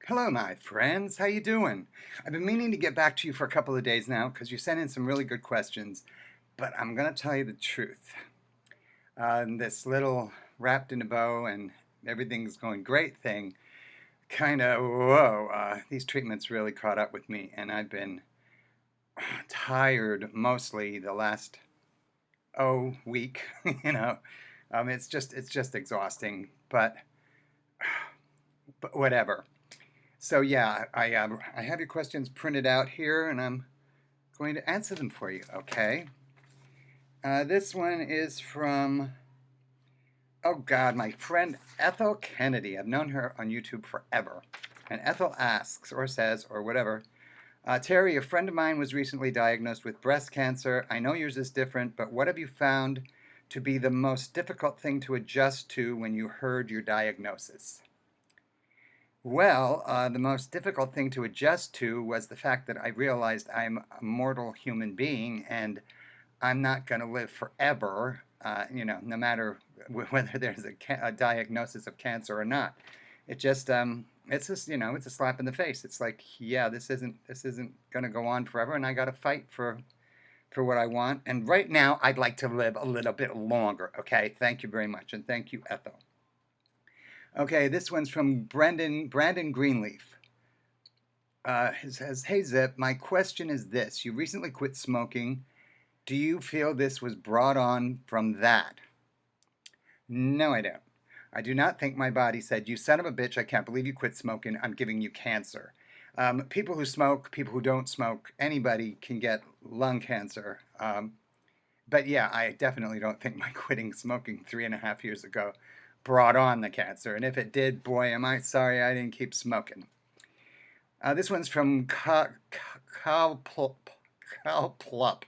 Hello, my friends. How you doing? I've been meaning to get back to you for a couple of days now because you sent in some really good questions, but I'm going to tell you the truth. This little wrapped in a bow and everything's going great thing, these treatments really caught up with me, and I've been tired mostly the last, week. you know, it's just exhausting, but whatever. So yeah, I have your questions printed out here, and I'm going to answer them for you. Okay. This one is from oh God, my friend Ethel Kennedy. I've known her on YouTube forever, and Ethel asks or says or whatever. Terry, a friend of mine was recently diagnosed with breast cancer. I know yours is different, but what have you found to be the most difficult thing to adjust to when you heard your diagnosis? Well, the most difficult thing to adjust to was the fact that I realized I'm a mortal human being and I'm not going to live forever, no matter whether there's a diagnosis of cancer or not. It's just, it's a slap in the face. It's like, yeah, this isn't going to go on forever, and I got to fight for what I want. And right now, I'd like to live a little bit longer. Okay, thank you very much, and thank you, Ethel. Okay, this one's from Brandon Greenleaf. It says, "Hey Zip, my question is this: You recently quit smoking. Do you feel this was brought on from that?" No, I don't. I do not think my body said, "You son of a bitch, I can't believe you quit smoking. I'm giving you cancer." People who smoke, people who don't smoke, anybody can get lung cancer. But yeah, I definitely don't think my quitting smoking 3.5 years ago brought on the cancer. And if it did, boy, am I sorry I didn't keep smoking. This one's from Calplup. Kauplup.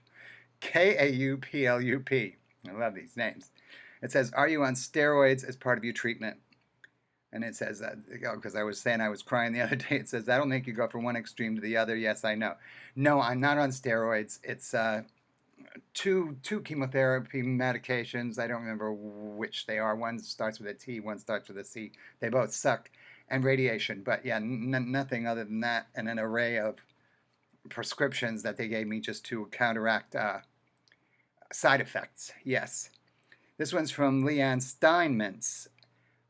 I love these names. It says, "Are you on steroids as part of your treatment?" And it says, because I was saying I was crying the other day, it says, "That'll make you go from one extreme to the other." Yes, I know. No, I'm not on steroids. It's two chemotherapy medications. I don't remember which they are. One starts with a T, one starts with a C. They both suck. And radiation. But yeah, nothing other than that, and an array of prescriptions that they gave me just to counteract side effects. Yes. This one's from Leanne Steinmetz.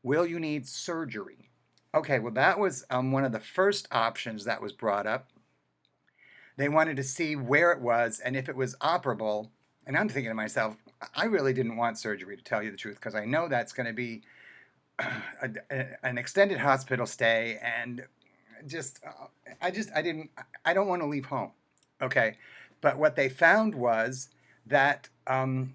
Will you need surgery? Okay, well, that was one of the first options that was brought up. They wanted to see where it was and if it was operable. And I'm thinking to myself, I really didn't want surgery, to tell you the truth, because I know that's going to be an extended hospital stay, and just I don't want to leave home. Okay, but what they found was that the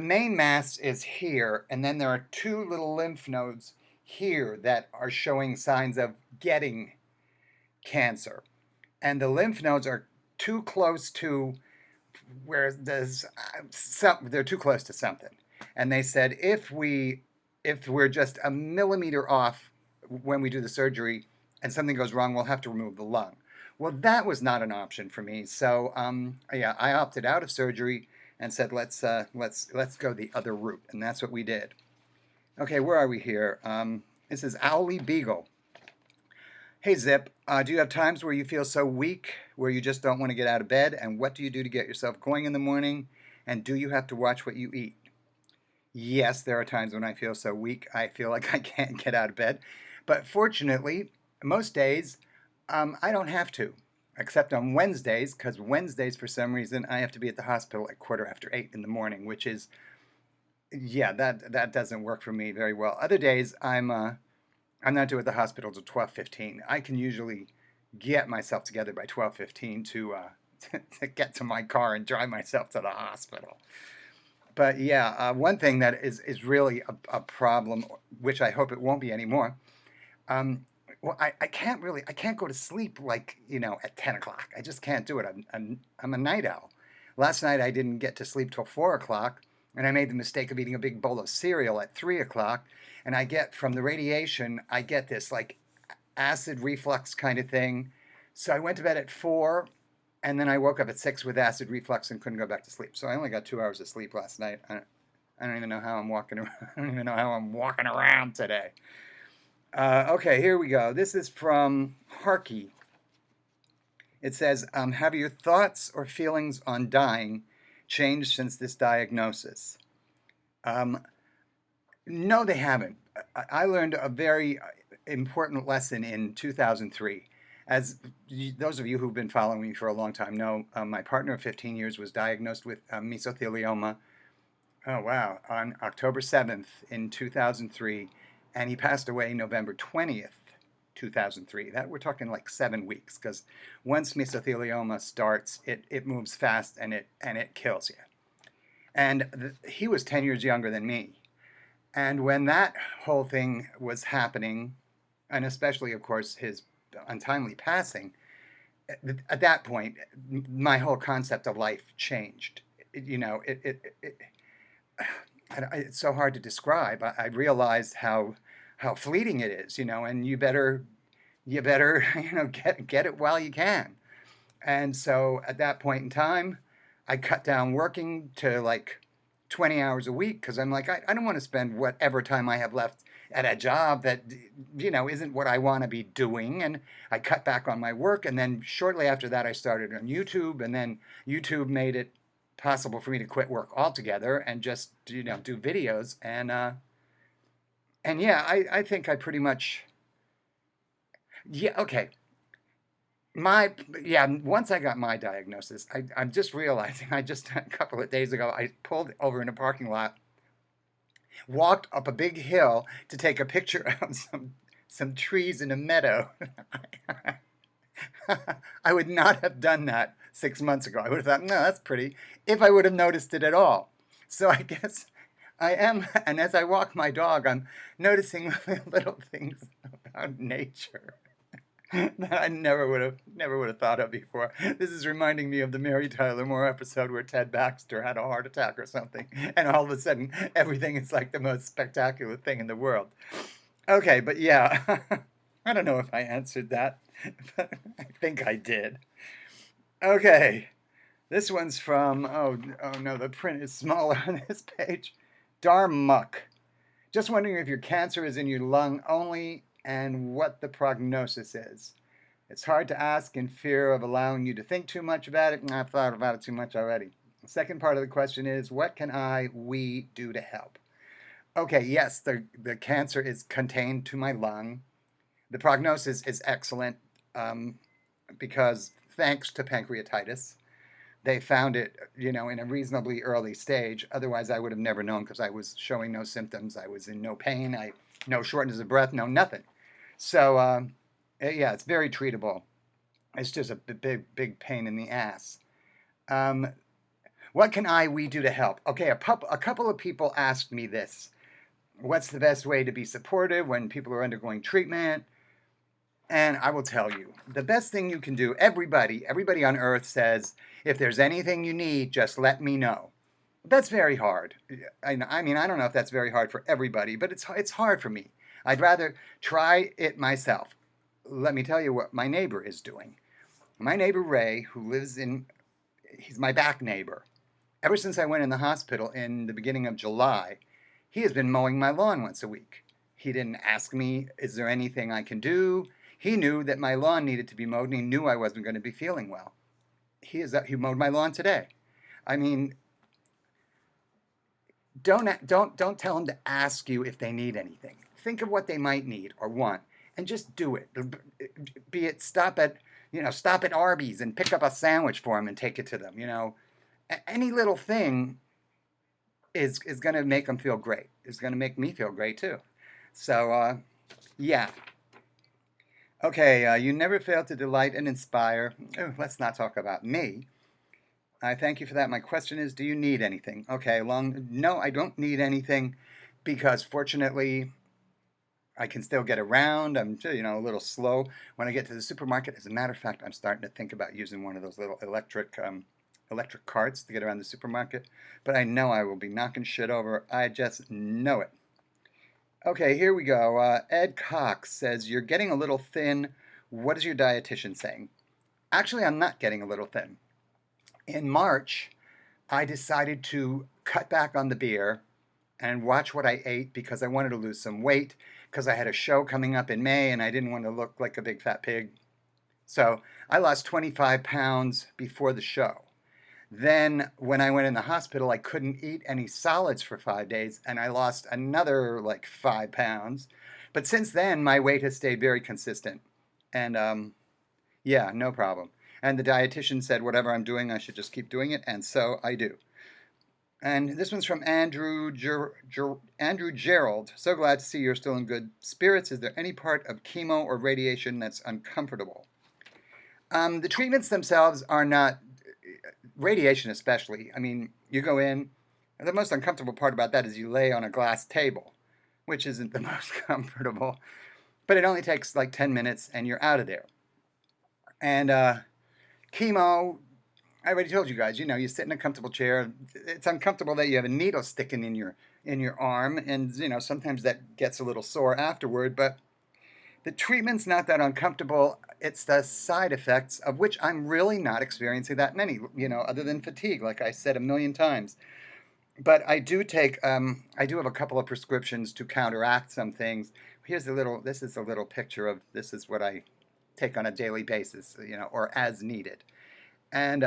main mass is here, and then there are two little lymph nodes here that are showing signs of getting cancer, and the lymph nodes are too close to where there's they're too close to something, and they said if we're just a millimeter off when we do the surgery and something goes wrong, we'll have to remove the lung. Well, that was not an option for me, so yeah, I opted out of surgery and said let's go the other route, and that's what we did. Okay, where are we here? This is Owly Beagle. Hey Zip, do you have times where you feel so weak, where you just don't want to get out of bed? And what do you do to get yourself going in the morning? And do you have to watch what you eat? Yes, there are times when I feel so weak, I feel like I can't get out of bed. But fortunately, most days, I don't have to, except on Wednesdays, because Wednesdays, for some reason, I have to be at the hospital at 8:15 in the morning, which is, yeah, that doesn't work for me very well. Other days, I'm not due at the hospital till 12:15. I can usually get myself together by 12:15 to to get to my car and drive myself to the hospital. But yeah, one thing that is really a problem, which I hope it won't be anymore. Um, well, I can't go to sleep like at 10 o'clock. I just can't do it. I'm a night owl. Last night I didn't get to sleep till 4 o'clock, and I made the mistake of eating a big bowl of cereal at 3 o'clock. And I get from the radiation, I get this like acid reflux kind of thing. So I went to bed at 4, and then I woke up at 6 with acid reflux and couldn't go back to sleep. So I only got 2 hours of sleep last night. I don't even know how I'm walking around. I don't even know how I'm walking around today. Okay, here we go. This is from Harky. It says, have your thoughts or feelings on dying changed since this diagnosis? Um, no, they haven't. I learned a very important lesson in 2003. As those of you who've been following me for a long time know, my partner of 15 years was diagnosed with mesothelioma. Oh, wow. On October 7th in 2003, and he passed away November 20th, 2003. That we're talking like 7 weeks, because once mesothelioma starts, it moves fast and it kills you. And he was 10 years younger than me. And when that whole thing was happening, and especially, of course, his untimely passing, at that point, my whole concept of life changed. You know, it's so hard to describe. I realized how fleeting it is, and you better get it while you can. And so at that point in time, I cut down working to like 20 hours a week because I'm like, I don't want to spend whatever time I have left at a job that isn't what I want to be doing. And I cut back on my work, and then shortly after that I started on YouTube, and then YouTube made it possible for me to quit work altogether and just do videos. And yeah, I think I pretty much, yeah, okay. My Yeah, once I got my diagnosis, I'm just realizing, I just a couple of days ago I pulled over in a parking lot, walked up a big hill to take a picture of some trees in a meadow. I would not have done that 6 months ago. I would have thought, no, that's pretty, if I would have noticed it at all. So I guess I am, and as I walk my dog, I'm noticing little things about nature that I never would have thought of before. This is reminding me of the Mary Tyler Moore episode where Ted Baxter had a heart attack or something, and all of a sudden everything is like the most spectacular thing in the world. Okay, but yeah, I don't know if I answered that, but I think I did. Okay, this one's from, oh no, the print is smaller on this page. Darmuck. Just wondering if your cancer is in your lung only and what the prognosis is. It's hard to ask in fear of allowing you to think too much about it. I've thought about it too much already. The second part of the question is, what can we do to help? Okay, yes, the cancer is contained to my lung. The prognosis is excellent because thanks to pancreatitis, they found it, in a reasonably early stage. Otherwise, I would have never known because I was showing no symptoms. I was in no pain, no shortness of breath, no nothing. So, yeah, it's very treatable. It's just a big pain in the ass. Um, what can we do to help? Okay, a couple of people asked me this. What's the best way to be supportive when people are undergoing treatment? And I will tell you, the best thing you can do, everybody on earth says, if there's anything you need, just let me know. That's very hard. I mean, I don't know if that's very hard for everybody, but it's hard for me. I'd rather try it myself. Let me tell you what my neighbor is doing. My neighbor Ray, he's my back neighbor. Ever since I went in the hospital in the beginning of July, he has been mowing my lawn once a week. He didn't ask me, is there anything I can do? He knew that my lawn needed to be mowed, and he knew I wasn't going to be feeling well. He mowed my lawn today. I mean, don't tell them to ask you if they need anything. Think of what they might need or want, and just do it. Be it stop at Arby's and pick up a sandwich for them and take it to them. Any little thing is going to make them feel great. It's going to make me feel great too. So yeah. Okay, you never fail to delight and inspire. Oh, let's not talk about me. I thank you for that. My question is, do you need anything? Okay, no, I don't need anything because fortunately I can still get around. I'm a little slow when I get to the supermarket. As a matter of fact, I'm starting to think about using one of those little electric carts to get around the supermarket. But I know I will be knocking shit over. I just know it. Okay, here we go. Ed Cox says, you're getting a little thin. What is your dietitian saying? Actually, I'm not getting a little thin. In March, I decided to cut back on the beer and watch what I ate because I wanted to lose some weight. because I had a show coming up in May and I didn't want to look like a big fat pig. So I lost 25 pounds before the show. Then when I went in the hospital, I couldn't eat any solids for 5 days, and I lost another like 5 pounds. But since then, my weight has stayed very consistent. And yeah, no problem. And the dietitian said whatever I'm doing, I should just keep doing it, and so I do. And this one's from Andrew Gerald. So glad to see you're still in good spirits. Is there any part of chemo or radiation that's uncomfortable? The treatments themselves are not, radiation especially. I mean, you go in, and the most uncomfortable part about that is you lay on a glass table, which isn't the most comfortable, but it only takes like 10 minutes and you're out of there. And chemo, I already told you guys, you sit in a comfortable chair. It's uncomfortable that you have a needle sticking in your arm, and sometimes that gets a little sore afterward, but the treatment's not that uncomfortable. It's the side effects, of which I'm really not experiencing that many, other than fatigue, like I said a million times. But I do have a couple of prescriptions to counteract some things. This is a little picture of, this is what I take on a daily basis, or as needed. And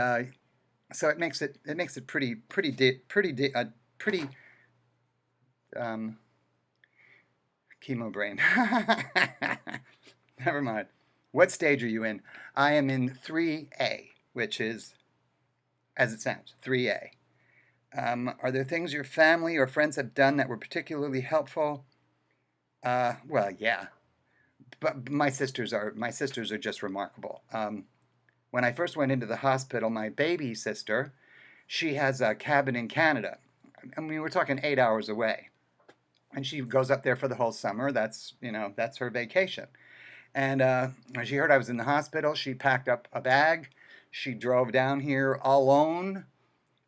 so it makes it pretty chemo brain. Never mind. What stage are you in? I am in 3A, which is, as it sounds, 3A. Are there things your family or friends have done that were particularly helpful? Well, yeah. But my sisters are just remarkable. When I first went into the hospital, my baby sister, she has a cabin in Canada. I mean, we're talking 8 hours away. And she goes up there for the whole summer. That's her vacation. And when she heard I was in the hospital, she packed up a bag. She drove down here alone,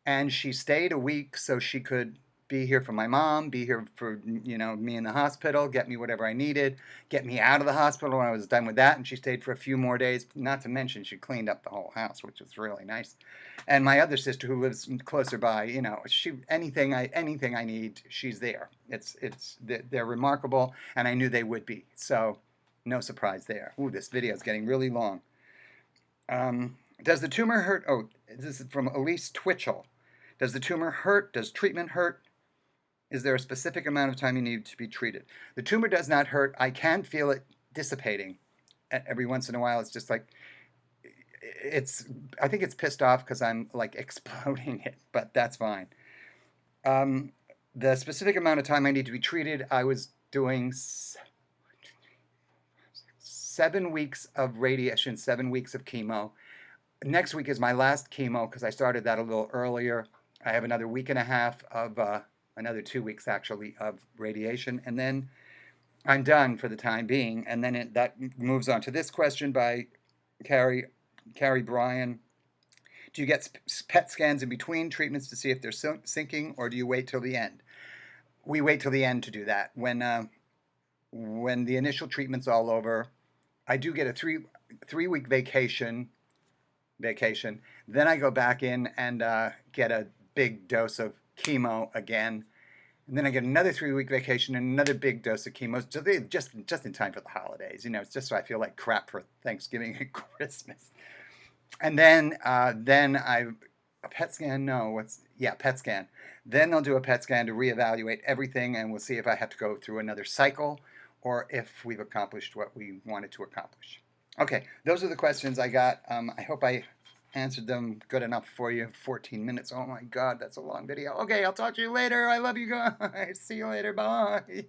and she stayed a week so she could be here for my mom, be here for me in the hospital, get me whatever I needed, get me out of the hospital when I was done with that. And she stayed for a few more days. Not to mention she cleaned up the whole house, which was really nice. And my other sister, who lives closer by, anything I need, she's there. They're remarkable, and I knew they would be. So no surprise there. Ooh, this video is getting really long. Does the tumor hurt? Oh, this is from Elise Twitchell. Does the tumor hurt? Does treatment hurt? Is there a specific amount of time you need to be treated? The tumor does not hurt. I can feel it dissipating every once in a while. It's just like, I think it's pissed off because I'm like exploding it, but that's fine. The specific amount of time I need to be treated, I was doing 7 weeks of radiation, 7 weeks of chemo. Next week is my last chemo because I started that a little earlier. I have another week and a half of, another 2 weeks actually, of radiation, and then I'm done for the time being. And then that moves on to this question by Carrie Bryan. Do you get PET scans in between treatments to see if they're sinking, or do you wait till the end? We wait till the end to do that. When the initial treatment's all over, I do get a three-week vacation. Then I go back in and get a big dose of chemo again. And then I get another 3-week vacation and another big dose of chemo. So they just in time for the holidays. It's just so I feel like crap for Thanksgiving and Christmas. And then a PET scan. PET scan. Then they'll do a PET scan to reevaluate everything, and we'll see if I have to go through another cycle or if we've accomplished what we wanted to accomplish. Okay, those are the questions I got. I hope I answered them good enough for you. 14 minutes. Oh my God, that's a long video. Okay, I'll talk to you later. I love you guys. See you later. Bye.